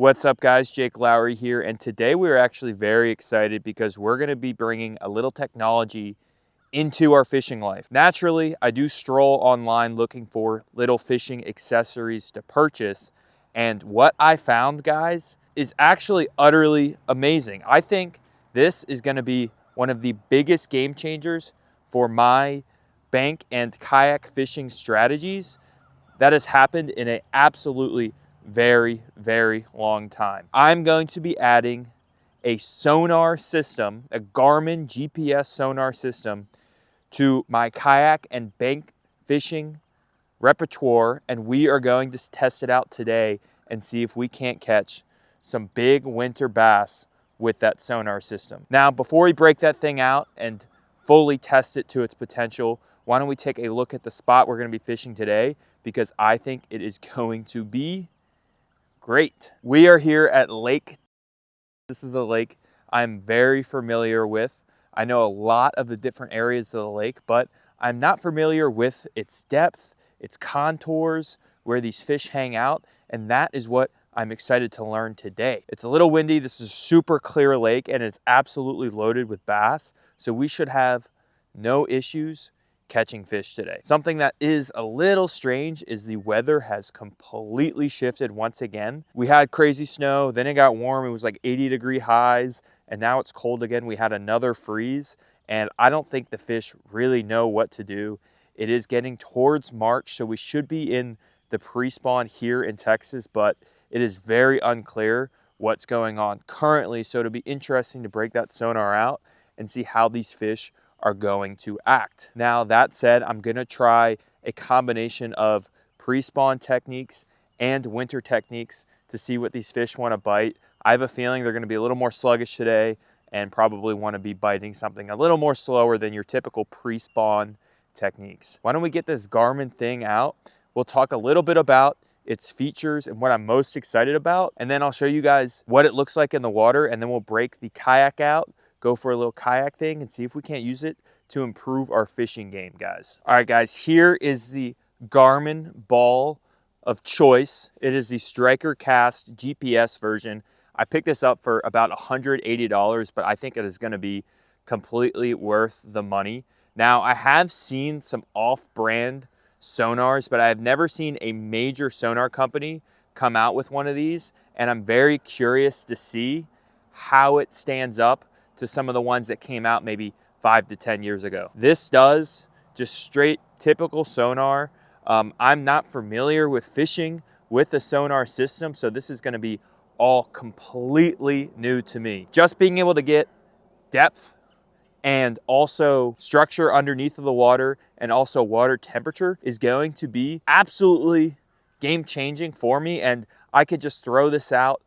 What's up guys, Jake Lowry here, and today we're actually very excited because we're going to be bringing a little technology into our fishing life. Naturally, I do stroll online looking for little fishing accessories to purchase, and what I found, guys, is actually utterly amazing. I think this is going to be one of the biggest game changers for my bank and kayak fishing strategies that has happened in an absolutely very, very long time. I'm going to be adding a sonar system, a Garmin GPS sonar system, to my kayak and bank fishing repertoire, and we are going to test it out today and see if we can't catch some big winter bass with that sonar system. Now, before we break that thing out and fully test it to its potential, why don't we take a look at the spot we're going to be fishing today, because I think it is going to be great. We are here at Lake. This is a lake I'm very familiar with. I know a lot of the different areas of the lake, but I'm not familiar with its depth, its contours, where these fish hang out, and that is what I'm excited to learn today. It's a little windy. This is a super clear lake, and it's absolutely loaded with bass, so we should have no issues catching fish today. Something that is a little strange is the weather has completely shifted once again. We had crazy snow, then it got warm. It was like 80-degree highs, and now it's cold again. We had another freeze, and I don't think the fish really know what to do. It is getting towards March, so we should be in the pre-spawn here in Texas, but it is very unclear what's going on currently, so it'll be interesting to break that sonar out and see how these fish are going to act. Now, that said, I'm gonna try a combination of pre-spawn techniques and winter techniques to see what these fish wanna bite. I have a feeling they're gonna be a little more sluggish today and probably wanna be biting something a little more slower than your typical pre-spawn techniques. Why don't we get this Garmin thing out? We'll talk a little bit about its features and what I'm most excited about, and then I'll show you guys what it looks like in the water, and then we'll break the kayak out, go for a little kayak thing, and see if we can't use it to improve our fishing game, guys. All right, guys, here is the Garmin ball of choice. It is the Striker Cast GPS version. I picked this up for about $180, but I think it is gonna be completely worth the money. Now, I have seen some off-brand sonars, but I have never seen a major sonar company come out with one of these, and I'm very curious to see how it stands up to some of the ones that came out maybe 5 to 10 years ago. This does just straight typical sonar. I'm not familiar with fishing with the sonar system, so this is gonna be all completely new to me. Just being able to get depth and also structure underneath of the water and also water temperature is going to be absolutely game-changing for me, and I could just throw this out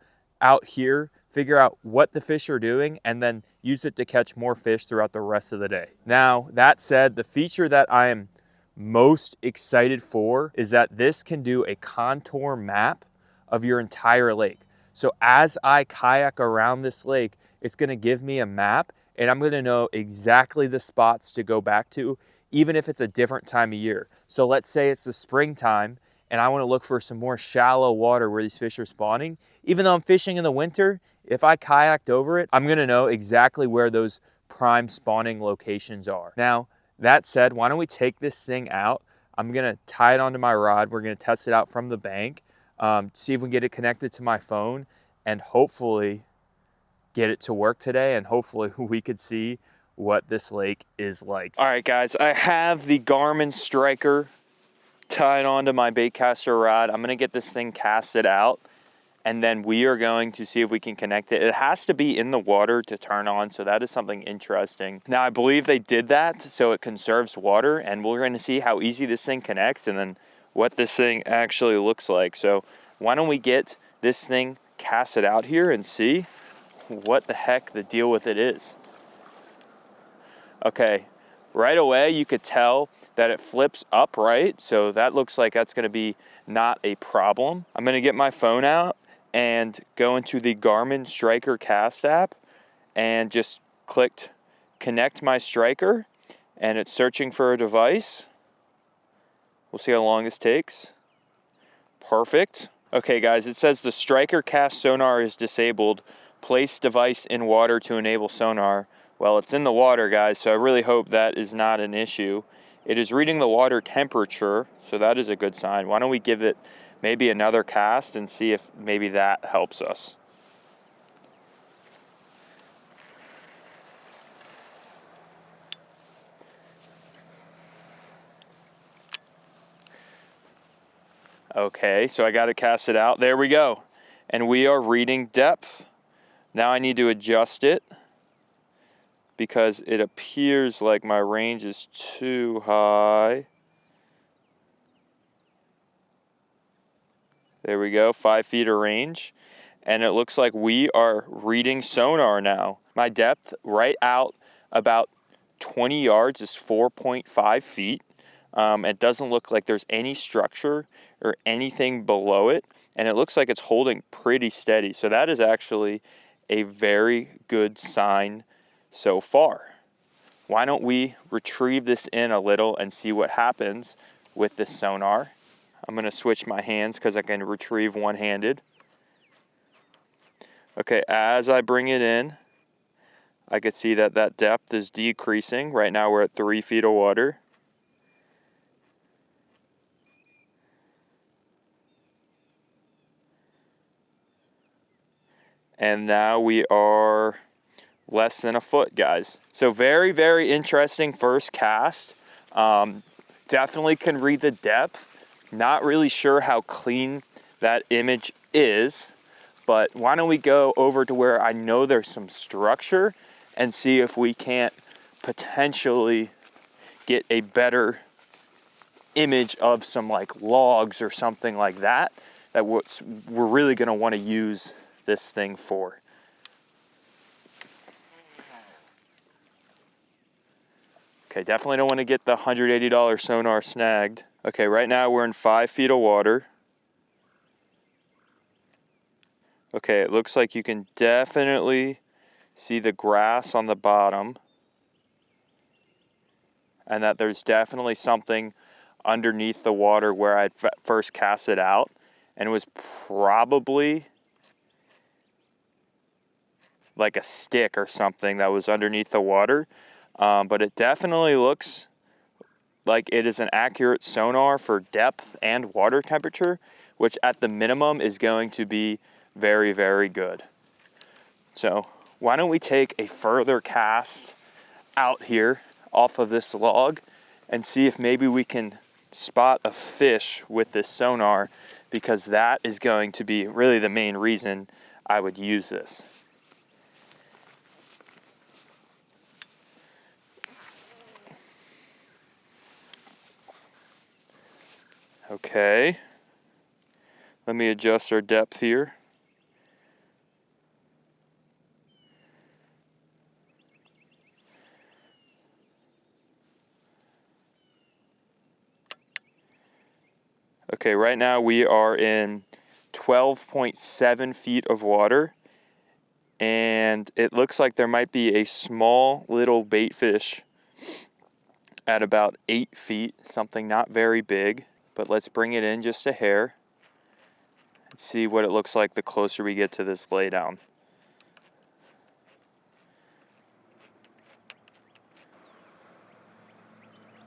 here, figure out what the fish are doing, and then use it to catch more fish throughout the rest of the day. Now, that said, the feature that I am most excited for is that this can do a contour map of your entire lake. So as I kayak around this lake, it's gonna give me a map, and I'm gonna know exactly the spots to go back to, even if it's a different time of year. So let's say it's the springtime, and I wanna look for some more shallow water where these fish are spawning. Even though I'm fishing in the winter, if I kayaked over it, I'm gonna know exactly where those prime spawning locations are. Now, that said, why don't we take this thing out? I'm gonna tie it onto my rod. We're gonna test it out from the bank, see if we can get it connected to my phone, and hopefully get it to work today, and hopefully we could see what this lake is like. All right, guys, I have the Garmin Striker tied onto my baitcaster rod. I'm gonna get this thing casted out, and then we are going to see if we can connect it. It has to be in the water to turn on, so that is something interesting. Now, I believe they did that so it conserves water, and we're gonna see how easy this thing connects and then what this thing actually looks like. So why don't we get this thing casted out here and see what the heck the deal with it is. Okay, right away you could tell that it flips upright, so that looks like that's gonna be not a problem. I'm gonna get my phone out and go into the Garmin Striker Cast app and just clicked connect my Striker, and it's searching for a device. We'll see how long this takes. Perfect. Okay guys, it says the Striker Cast sonar is disabled. Place device in water to enable sonar. Well, it's in the water, guys, so I really hope that is not an issue. It is reading the water temperature, so that is a good sign. Why don't we give it maybe another cast and see if maybe that helps us. Okay, so I got to cast it out. There we go. And we are reading depth. Now I need to adjust it because it appears like my range is too high. There we go, 5 feet of range. And it looks like we are reading sonar now. My depth right out about 20 yards is 4.5 feet. It doesn't look like there's any structure or anything below it. And it looks like it's holding pretty steady. So that is actually a very good sign so far. Why don't we retrieve this in a little and see what happens with this sonar. I'm going to switch my hands because I can retrieve one-handed. Okay, as I bring it in, I can see that that depth is decreasing. Right now we're at 3 feet of water. And now we are less than a foot, guys. So very, very interesting first cast. Definitely can read the depth. Not really sure how clean that image is, but why don't we go over to where I know there's some structure and see if we can't potentially get a better image of some like logs or something like that, that we're really gonna wanna use this thing for. Okay, definitely don't want to get the $180 sonar snagged. Okay, right now we're in 5 feet of water. Okay, it looks like you can definitely see the grass on the bottom, and that there's definitely something underneath the water where I first cast it out, and it was probably like a stick or something that was underneath the water. But it definitely looks like it is an accurate sonar for depth and water temperature, which at the minimum is going to be very, very good. So why don't we take a further cast out here off of this log and see if maybe we can spot a fish with this sonar, because that is going to be really the main reason I would use this. Okay, let me adjust our depth here. Okay, right now we are in 12.7 feet of water, and it looks like there might be a small little bait fish at about 8 feet, something not very big. But let's bring it in just a hair and see what it looks like the closer we get to this laydown.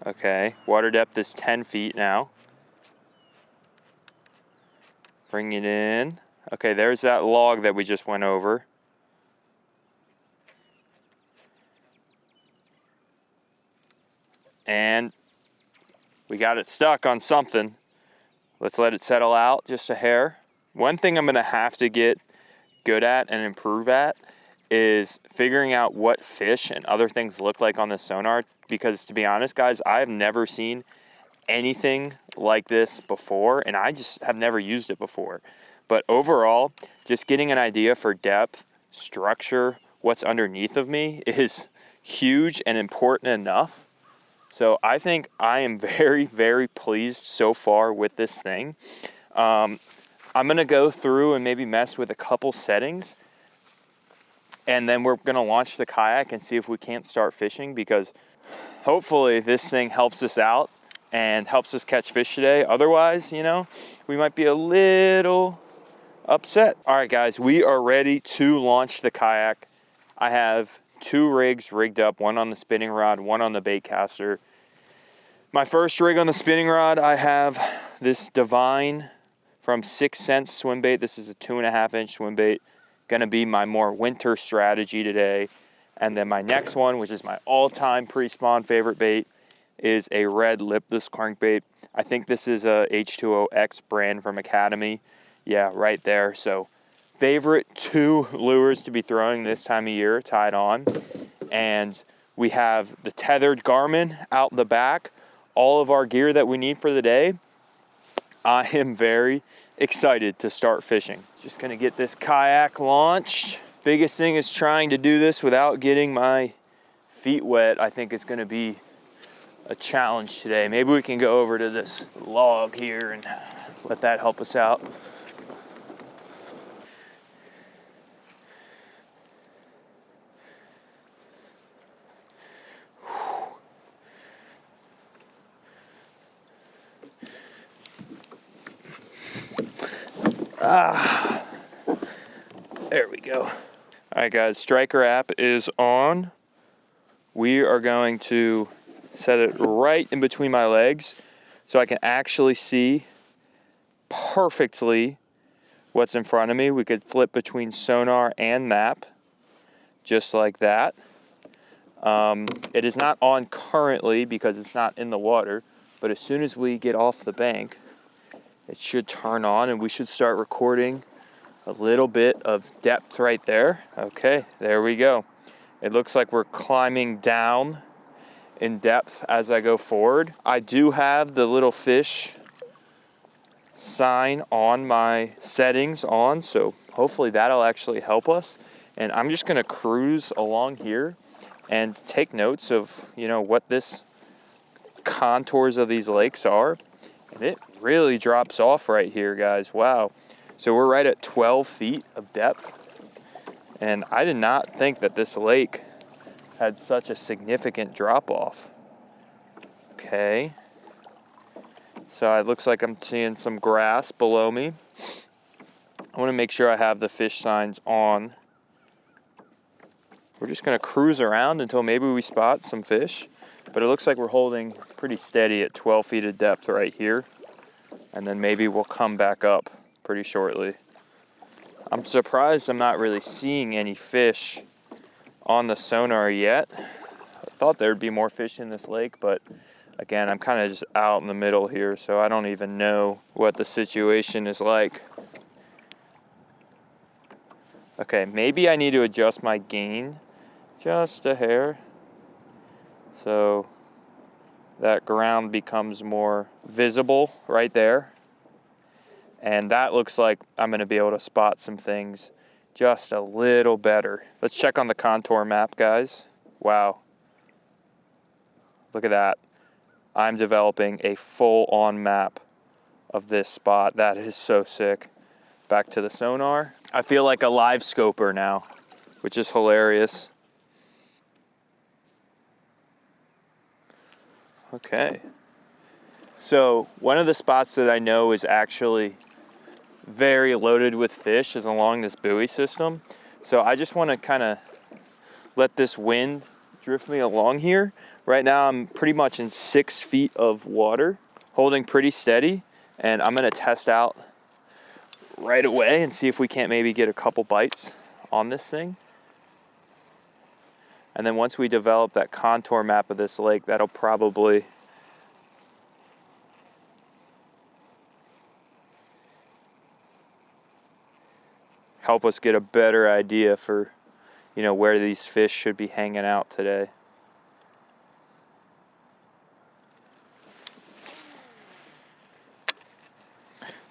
Okay, water depth is 10 feet now. Bring it in. Okay, there's that log that we just went over. And we got it stuck on something. Let's let it settle out just a hair. One thing I'm gonna have to get good at and improve at is figuring out what fish and other things look like on the sonar, because to be honest, guys, I have never seen anything like this before, and I just have never used it before. But overall, just getting an idea for depth, structure, what's underneath of me is huge and important enough. So I think I am very, very pleased so far with this thing. I'm gonna go through and maybe mess with a couple settings, and then we're gonna launch the kayak and see if we can't start fishing, because hopefully this thing helps us out and helps us catch fish today. Otherwise, you know, we might be a little upset. All right, guys, we are ready to launch the kayak. I have 2 rigs rigged up, one on the spinning rod, one on the bait caster. My first rig on the spinning rod, I have this Divine from 6 Cents swim bait. This is a 2.5-inch swim bait. Gonna be my more winter strategy today. And then my next one, which is my all-time pre-spawn favorite bait, is a red lipless crankbait. I think this is a H2OX brand from Academy. Yeah, right there. So favorite 2 lures to be throwing this time of year tied on. And we have the tethered Garmin out the back, all of our gear that we need for the day. I am very excited to start fishing. Just gonna get this kayak launched. Biggest thing is trying to do this without getting my feet wet. I think it's gonna be a challenge today. Maybe we can go over to this log here and let that help us out. There we go. All right, guys, Striker app is on. We are going to set it right in between my legs so I can actually see perfectly what's in front of me. We could flip between sonar and map, just like that. It is not on currently because it's not in the water, but as soon as we get off the bank, it should turn on and we should start recording a little bit of depth right there. Okay, there we go. It looks like we're climbing down in depth as I go forward. I do have the little fish sign on my settings on, so hopefully that'll actually help us. And I'm just gonna cruise along here and take notes of, you know, what this contours of these lakes are. And it really drops off right here, guys. Wow. So we're right at 12 feet of depth. And I did not think that this lake had such a significant drop off. Okay. So it looks like I'm seeing some grass below me. I want to make sure I have the fish signs on. We're just gonna cruise around until maybe we spot some fish. But it looks like we're holding pretty steady at 12 feet of depth right here. And then maybe we'll come back up pretty shortly. I'm surprised I'm not really seeing any fish on the sonar yet. I thought there'd be more fish in this lake, but again, I'm kind of just out in the middle here, so I don't even know what the situation is like. Okay, maybe I need to adjust my gain just a hair so that ground becomes more visible right there. And that looks like I'm gonna be able to spot some things just a little better. Let's check on the contour map, guys. Wow. Look at that. I'm developing a full-on map of this spot. That is so sick. Back to the sonar. I feel like a live scoper now, which is hilarious. Okay. So one of the spots that I know is actually very loaded with fish is along this buoy system. So I just want to kind of let this wind drift me along here. Right now I'm pretty much in 6 feet of water, holding pretty steady, and I'm going to test out right away and see if we can't maybe get a couple bites on this thing. And then once we develop that contour map of this lake, that'll probably help us get a better idea for, you know, where these fish should be hanging out today.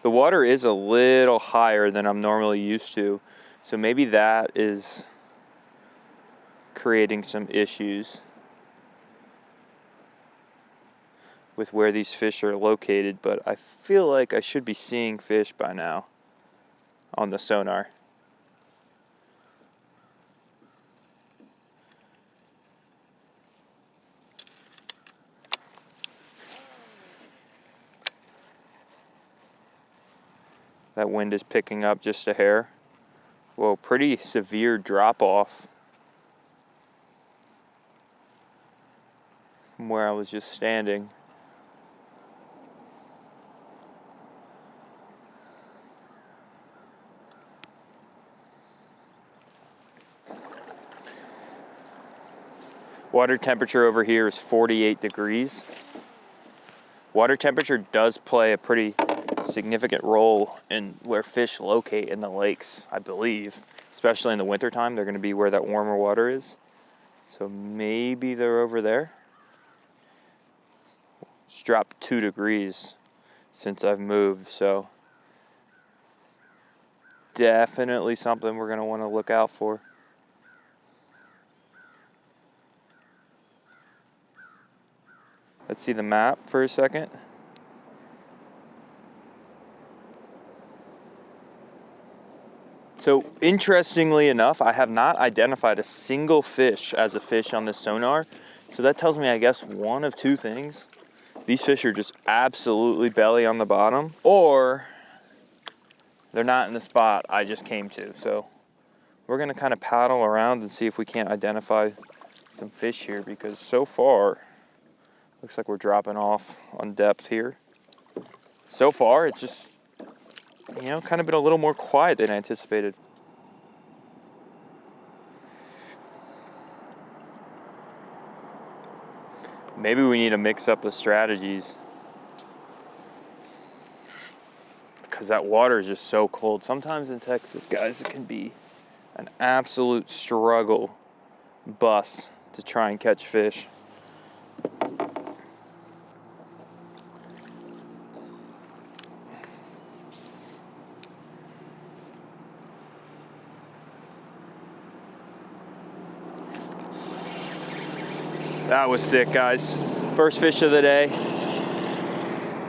The water is a little higher than I'm normally used to, so maybe that is creating some issues with where these fish are located, but I feel like I should be seeing fish by now on the sonar. That wind is picking up just a hair. Whoa, pretty severe drop off from where I was just standing. Water temperature over here is 48 degrees. Water temperature does play a pretty significant role in where fish locate in the lakes, I believe. Especially in the wintertime, they're going to be where that warmer water is. So maybe they're over there. It's dropped 2 degrees since I've moved, so definitely something we're going to want to look out for. Let's see the map for a second. So interestingly enough, I have not identified a single fish as a fish on this sonar. So that tells me, I guess, one of two things. These fish are just absolutely belly on the bottom, or they're not in the spot I just came to. So we're gonna kind of paddle around and see if we can't identify some fish here, because so far, looks like we're dropping off on depth here. So far, it's just, you know, kind of been a little more quiet than I anticipated. Maybe we need to mix up the strategies, because that water is just so cold. Sometimes in Texas, guys, it can be an absolute struggle bus to try and catch fish. That was sick, guys. First fish of the day.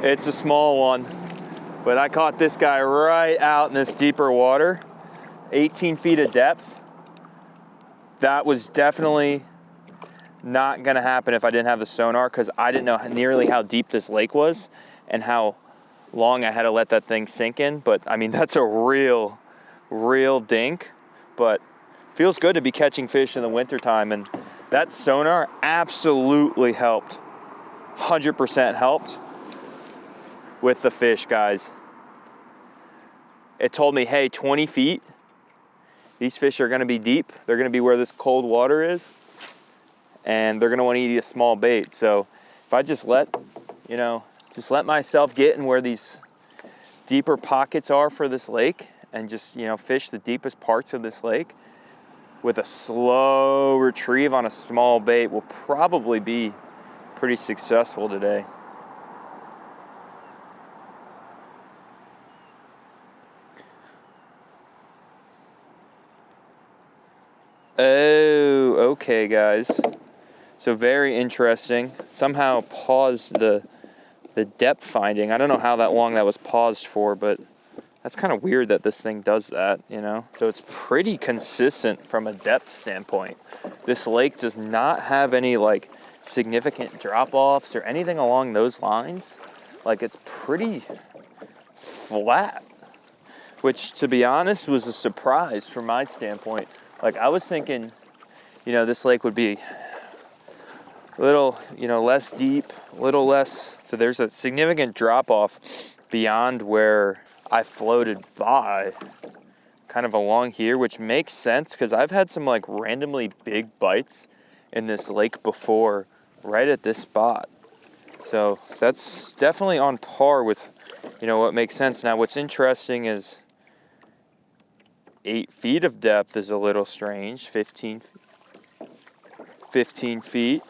It's a small one, but I caught this guy right out in this deeper water, 18 feet of depth. That was definitely not gonna happen if I didn't have the sonar, because I didn't know nearly how deep this lake was and how long I had to let that thing sink in. But I mean, that's a real dink, but feels good to be catching fish in the wintertime. And that sonar absolutely helped, 100% helped with the fish, guys. It told me, hey, 20 feet, these fish are gonna be deep. They're gonna be where this cold water is, and they're gonna wanna eat a small bait. So if I just let myself get in where these deeper pockets are for this lake, and just, you know, fish the deepest parts of this lake, with a slow retrieve on a small bait, will probably be pretty successful today. Oh, okay, guys. So very interesting. Somehow paused the depth finding. I don't know how that long that was paused for, but that's kind of weird that this thing does that, you know? So it's pretty consistent from a depth standpoint. This lake does not have any like significant drop-offs or anything along those lines. Like, it's pretty flat, which, to be honest, was a surprise from my standpoint. Like, I was thinking, you know, this lake would be a little, you know, less deep, a little less. So there's a significant drop-off beyond where I floated by, kind of along here, which makes sense because I've had some like randomly big bites in this lake before, right at this spot. So that's definitely on par with, you know, what makes sense. Now, what's interesting is 8 feet of depth is a little strange. 15 feet,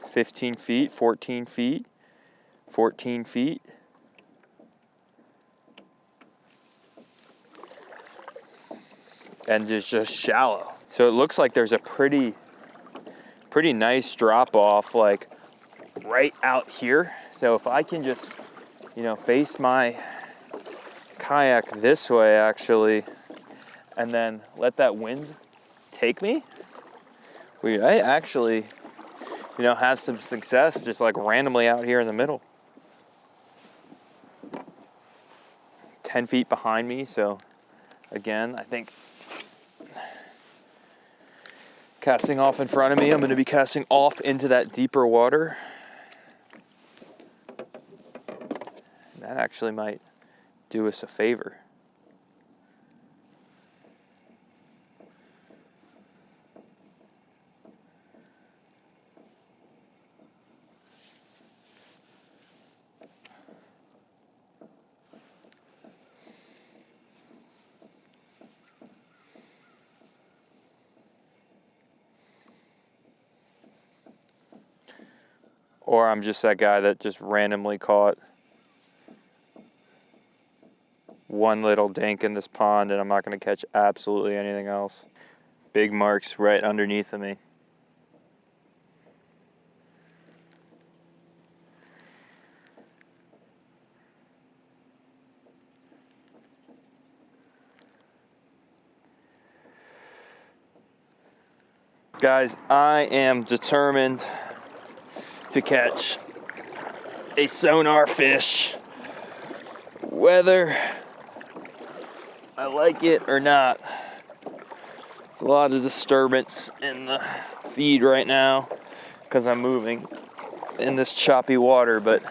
15 feet, 14 feet, 14 feet. And it's just shallow. So it looks like there's a pretty nice drop off, like right out here. So if I can just, you know, face my kayak this way actually, and then let that wind take me, I actually, you know, have some success just like randomly out here in the middle. 10 feet behind me. So again, I think casting off in front of me, I'm going to be casting off into that deeper water. That actually might do us a favor. Or I'm just that guy that just randomly caught one little dink in this pond and I'm not going to catch absolutely anything else. Big marks right underneath of me. Guys, I am determined to catch a sonar fish, whether I like it or not. There's a lot of disturbance in the feed right now because I'm moving in this choppy water, but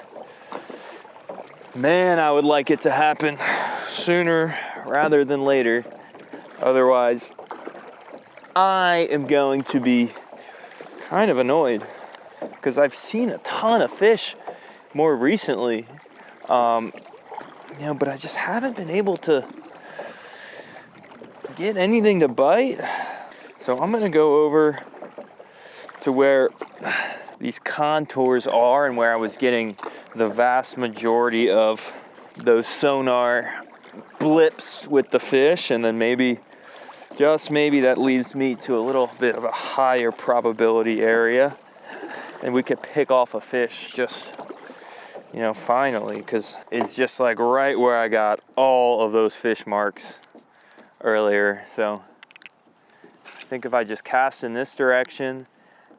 man, I would like it to happen sooner rather than later. Otherwise, I am going to be kind of annoyed because I've seen a ton of fish more recently, but I just haven't been able to get anything to bite. So I'm gonna go over to where these contours are and where I was getting the vast majority of those sonar blips with the fish, and then maybe, just maybe, that leads me to a little bit of a higher probability area and we could pick off a fish just, finally, because it's just like right where I got all of those fish marks earlier. So I think if I just cast in this direction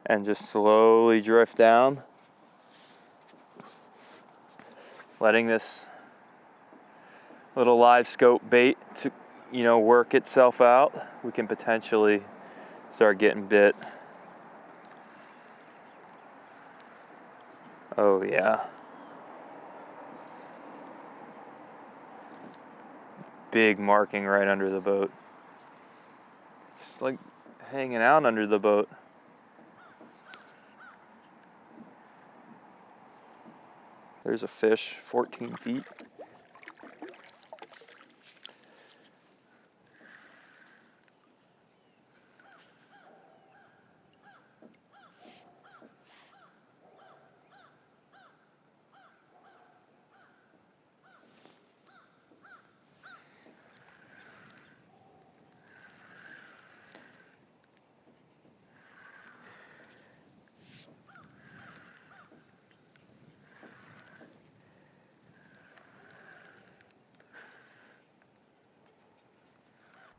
and just slowly drift down, letting this little live scope bait to, work itself out, we can potentially start getting bit. Oh yeah. Big marking right under the boat. It's like hanging out under the boat. There's a fish, 14 feet.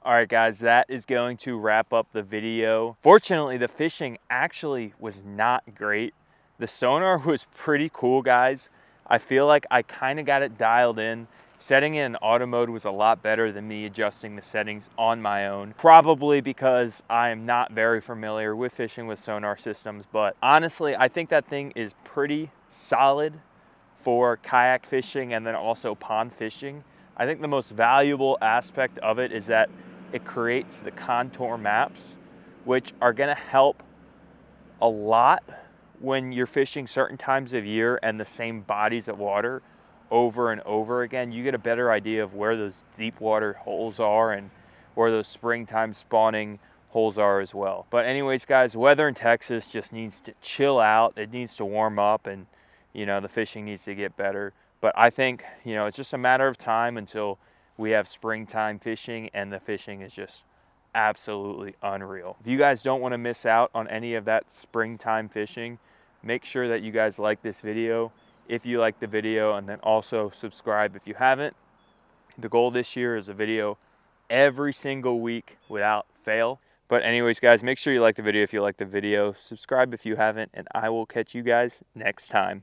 All right, guys, that is going to wrap up the video. Fortunately, the fishing actually was not great. The sonar was pretty cool, guys. I feel like I kind of got it dialed in. Setting it in auto mode was a lot better than me adjusting the settings on my own. Probably because I am not very familiar with fishing with sonar systems, but honestly, I think that thing is pretty solid for kayak fishing and then also pond fishing. I think the most valuable aspect of it is that it creates the contour maps, which are gonna help a lot when you're fishing certain times of year and the same bodies of water over and over again. You get a better idea of where those deep water holes are and where those springtime spawning holes are as well. But anyways, guys, weather in Texas just needs to chill out. It needs to warm up, and the fishing needs to get better. But I think, it's just a matter of time until we have springtime fishing, and the fishing is just absolutely unreal. If you guys don't want to miss out on any of that springtime fishing, make sure that you guys like this video if you like the video, and then also subscribe if you haven't. The goal this year is a video every single week without fail. But anyways, guys, make sure you like the video if you like the video, subscribe if you haven't, and I will catch you guys next time.